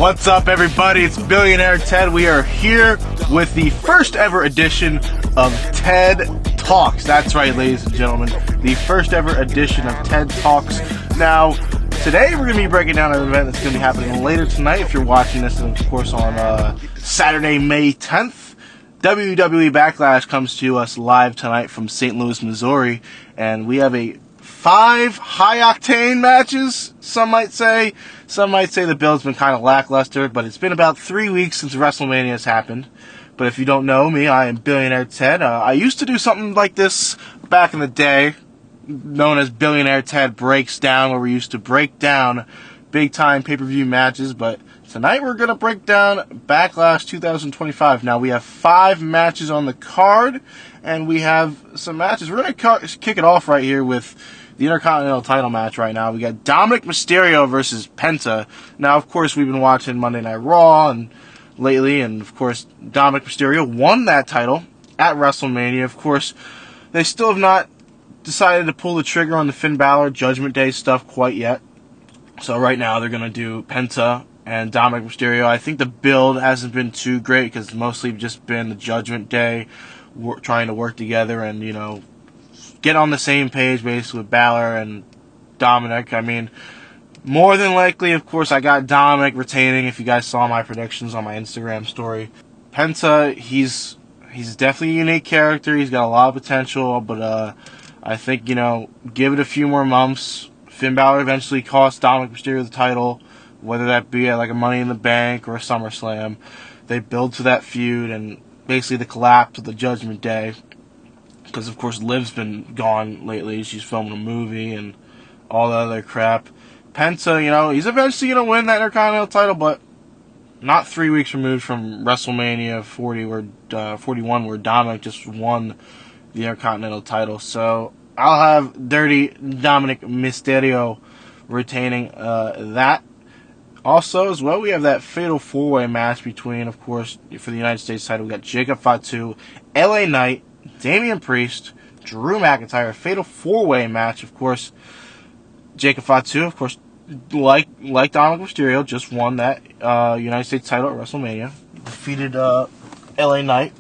What's up, everybody? It's Billionaire Ted. We are here with the first ever edition of TED Talks. That's right, ladies and gentlemen. The first ever edition of TED Talks. Now, today we're going to be breaking down an event that's going to be happening later tonight. If you're watching this, and of course on Saturday, May 10th, WWE Backlash comes to us live tonight from St. Louis, Missouri. And we have 5 high-octane matches, some might say. Some might say the build's been kind of lackluster, but it's been about 3 weeks since WrestleMania has happened. But if you don't know me, I am Billionaire Ted. I used to do something like this back in the day, known as Billionaire Ted Breaks Down, where we used to break down big-time pay-per-view matches. But tonight we're going to break down Backlash 2025. Now, we have 5 matches on the card, and we have some matches. We're going to kick it off right here with the Intercontinental title match right now. We got Dominic Mysterio versus Penta. Now, of course, we've been watching Monday Night Raw and lately, and of course, Dominic Mysterio won that title at WrestleMania. Of course, they still have not decided to pull the trigger on the Finn Balor Judgment Day stuff quite yet. So right now, they're going to do Penta and Dominic Mysterio. I think the build hasn't been too great because it's mostly just been the Judgment Day trying to work together and, you know, get on the same page basically with Balor and Dominic. I mean, more than likely, of course, I got Dominic retaining. If you guys saw my predictions on my Instagram story, Penta, he's definitely a unique character. He's got a lot of potential, but I think, you know, give it a few more months. Finn Balor eventually cost Dominic Mysterio the title, whether that be at like a Money in the Bank or a SummerSlam. They build to that feud and basically the collapse of the Judgment Day. Because, of course, Liv's been gone lately. She's filming a movie and all that other crap. Penta, you know, he's eventually going to win that Intercontinental title, but not 3 weeks removed from WrestleMania 41, where Dominic just won the Intercontinental title. So I'll have Dirty Dominic Mysterio retaining that. Also, as well, we have that fatal 4-way match between, of course, for the United States title, we got Jacob Fatu, LA Knight, Damian Priest, Drew McIntyre, fatal 4-way match. Of course, Jacob Fatu, of course, like Dominic Mysterio, just won that United States title at WrestleMania. Defeated LA Knight.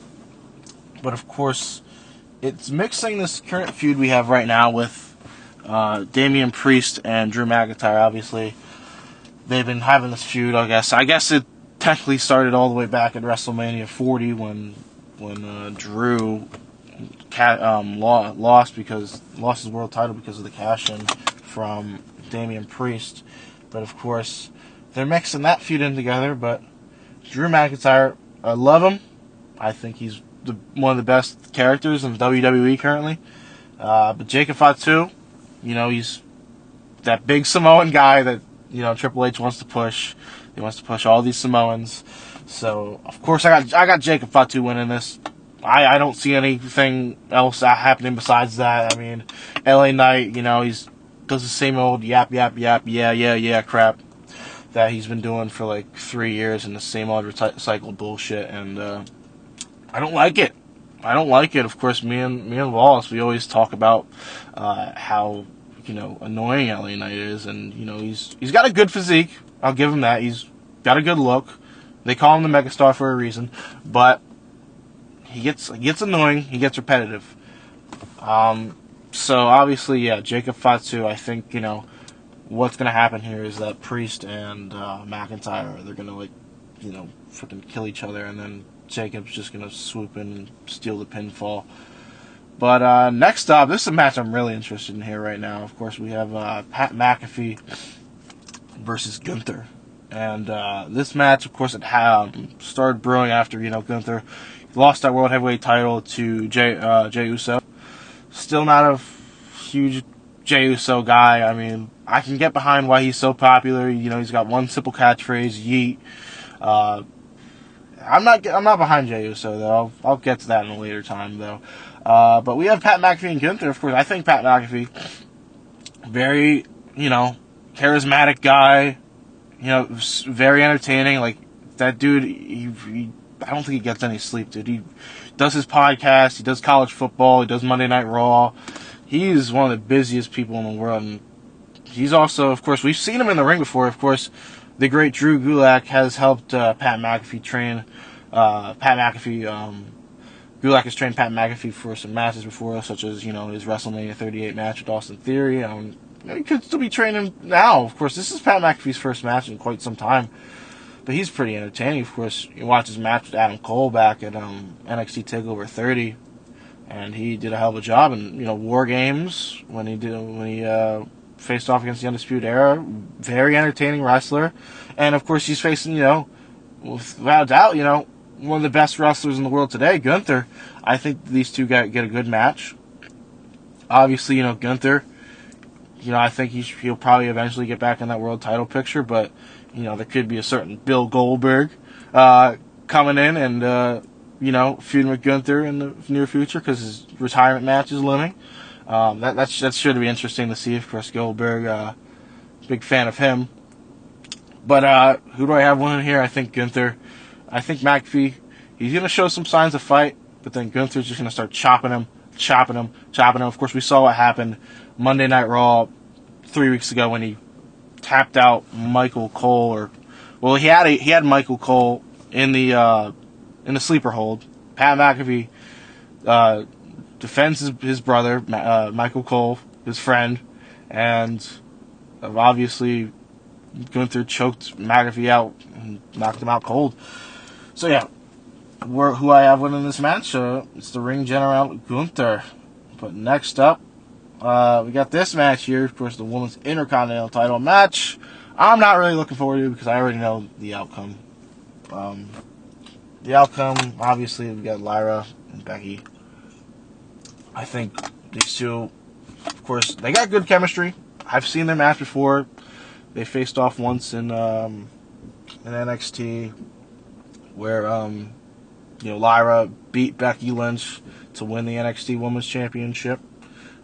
But, of course, it's mixing this current feud we have right now with Damian Priest and Drew McIntyre. Obviously, they've been having this feud, I guess. I guess it technically started all the way back at WrestleMania 40 when Drew lost his world title because of the cash-in from Damian Priest. But of course, they're mixing that feud in together. But Drew McIntyre, I love him. I think he's one of the best characters in WWE currently. But Jacob Fatu, you know, he's that big Samoan guy that, you know, Triple H wants to push. He wants to push all these Samoans. So of course, I got Jacob Fatu winning this. I don't see anything else happening besides that. I mean, LA Knight, you know, does the same old yap, yeah crap that he's been doing for like 3 years, and the same old recycled bullshit, and I don't like it. Of course, me and Wallace, we always talk about how, you know, annoying LA Knight is, and, you know, he's got a good physique. I'll give him that. He's got a good look. They call him the megastar for a reason, but he gets annoying. He gets repetitive. So obviously, yeah, Jacob Fatu. I think, you know, what's gonna happen here is that Priest and McIntyre, they're gonna, like, you know, freaking kill each other, and then Jacob's just gonna swoop in and steal the pinfall. But next up, this is a match I'm really interested in here right now. Of course, we have Pat McAfee versus Gunther. And this match, of course, it started brewing after, you know, Gunther lost that World Heavyweight title to Jey Uso. Still not a huge Jey Uso guy. I mean, I can get behind why he's so popular. You know, he's got one simple catchphrase, yeet. I'm not behind Jey Uso, though. I'll get to that in a later time, though. But we have Pat McAfee and Gunther, of course. I think Pat McAfee, very, you know, charismatic guy. You know, very entertaining. Like, that dude, I don't think he gets any sleep, dude. He does his podcast, he does college football, he does Monday Night Raw. He's one of the busiest people in the world. And he's also, of course, we've seen him in the ring before. Of course, the great Drew Gulak has helped Pat McAfee train. Gulak has trained Pat McAfee for some matches before, such as, his WrestleMania 38 match with Austin Theory. He could still be training now. Of course, this is Pat McAfee's first match in quite some time, but he's pretty entertaining. Of course, you watch his match with Adam Cole back at NXT TakeOver 30, and he did a hell of a job in War Games when he faced off against the Undisputed Era. Very entertaining wrestler, and of course he's facing without doubt one of the best wrestlers in the world today, Gunther. I think these two get a good match. Obviously, Gunther, I think he'll probably eventually get back in that world title picture, but, there could be a certain Bill Goldberg coming in and, feuding with Gunther in the near future because his retirement match is looming. That's sure to be interesting to see, of course, Goldberg, big fan of him. But who do I have winning here? I think Gunther. I think McAfee, he's going to show some signs of fight, but then Gunther's just going to start chopping him. Of course, we saw what happened Monday Night Raw 3 weeks ago when he tapped out Michael Cole. He had Michael Cole in the sleeper hold. Pat McAfee defends his brother, Michael Cole, his friend, and obviously Gunther choked McAfee out and knocked him out cold. So yeah, who I have winning this match, it's the ring general Gunther. But next up, we got this match here, of course, the Women's Intercontinental title match. I'm not really looking forward to it because I already know the outcome. Obviously, we got Lyra and Becky. I think these two, of course, they got good chemistry. I've seen their match before. They faced off once in NXT, where Lyra beat Becky Lynch to win the NXT Women's Championship.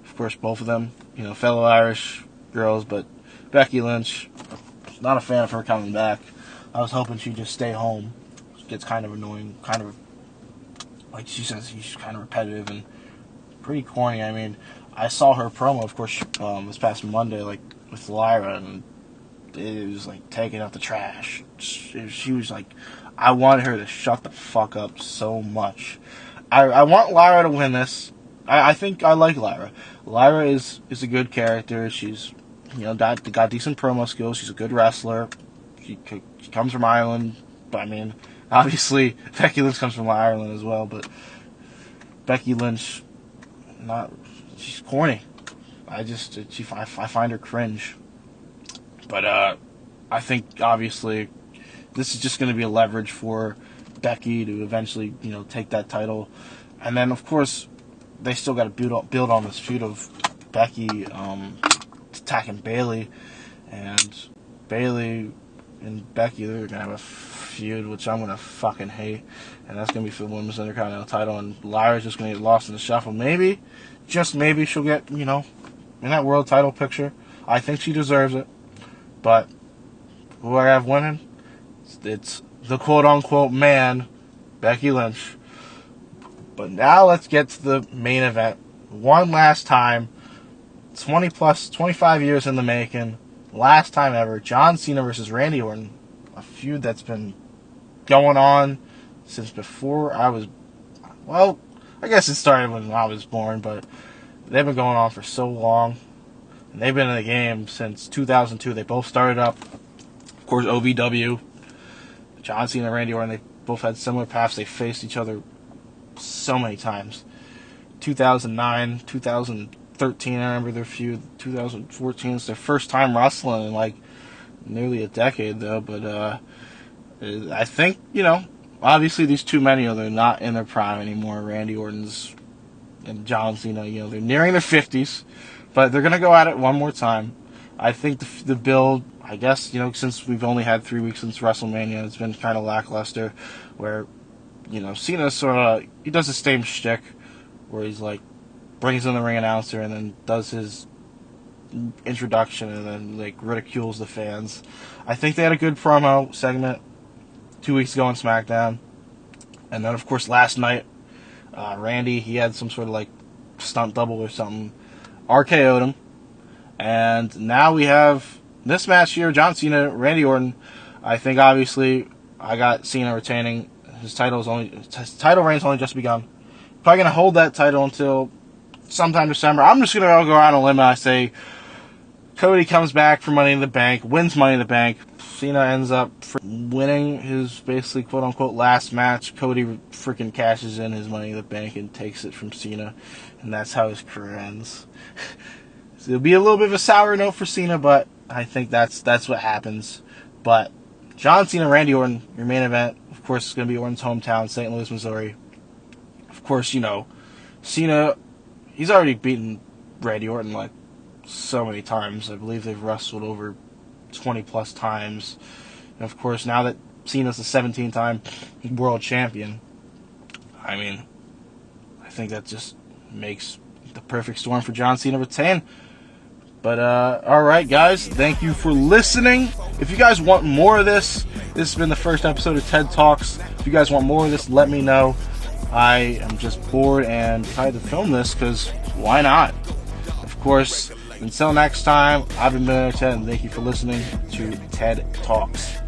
Of course, both of them, fellow Irish girls, but Becky Lynch, not a fan of her coming back. I was hoping she'd just stay home. It gets kind of annoying, kind of, like she says, she's kind of repetitive and pretty corny. I mean, I saw her promo, of course, this past Monday, with Lyra, and it was taking out the trash. She was I wanted her to shut the fuck up so much. I want Lyra to win this. I think I like Lyra. Lyra is a good character. She's got decent promo skills. She's a good wrestler. She comes from Ireland. But I mean, obviously Becky Lynch comes from Ireland as well. But Becky Lynch, she's corny. I find her cringe. But I think obviously this is just going to be a leverage for Becky to eventually, take that title. And then, of course, they still got to build on this feud of Becky attacking Bayley. And Bayley and Becky, they're going to have a feud, which I'm going to fucking hate. And that's going to be for the Women's Intercontinental title. And Lyra's just going to get lost in the shuffle. Maybe, just maybe, she'll get, in that world title picture. I think she deserves it. But who I have winning? It's the quote-unquote man, Becky Lynch. But now let's get to the main event. One last time, 25 years in the making. Last time ever, John Cena versus Randy Orton. A feud that's been going on since before I was... Well, I guess it started when I was born, but they've been going on for so long. And they've been in the game since 2002. They both started up, of course, OVW. John Cena and Randy Orton, they both had similar paths. They faced each other so many times. 2009, 2013, I remember their feud. 2014, it's their first time wrestling in nearly a decade, though. But I think, obviously these two men, they're not in their prime anymore. Randy Orton's and John Cena, they're nearing their 50s. But they're going to go at it one more time. I think the build, I guess, since we've only had 3 weeks since WrestleMania, it's been kind of lackluster. Where, Cena sort of, he does the same shtick where he's brings in the ring announcer and then does his introduction and then ridicules the fans. I think they had a good promo segment 2 weeks ago on SmackDown. And then, of course, last night, Randy, he had some sort of stunt double or something. RKO'd him. And now we have this match here, John Cena, Randy Orton. I think obviously I got Cena retaining. His title reign's only just begun. Probably gonna hold that title until sometime December. I'm just gonna go out on a limb and I say Cody comes back for Money in the Bank, wins Money in the Bank. Cena ends up winning his basically quote-unquote last match. Cody freaking cashes in his Money in the Bank and takes it from Cena, and that's how his career ends. So it'll be a little bit of a sour note for Cena, but I think that's what happens. But John Cena, Randy Orton, your main event, of course, is going to be Orton's hometown, St. Louis, Missouri. Of course, you know, Cena, he's already beaten Randy Orton like so many times. I believe they've wrestled over 20 plus times. And of course, now that Cena's the 17-time world champion, I mean, I think that just makes the perfect storm for John Cena to retain. But, alright guys, thank you for listening. If you guys want more of this has been the first episode of TED Talks. If you guys want more of this, let me know. I am just bored and decided to film this because why not? Of course, until next time, I've been Ted, and thank you for listening to TED Talks.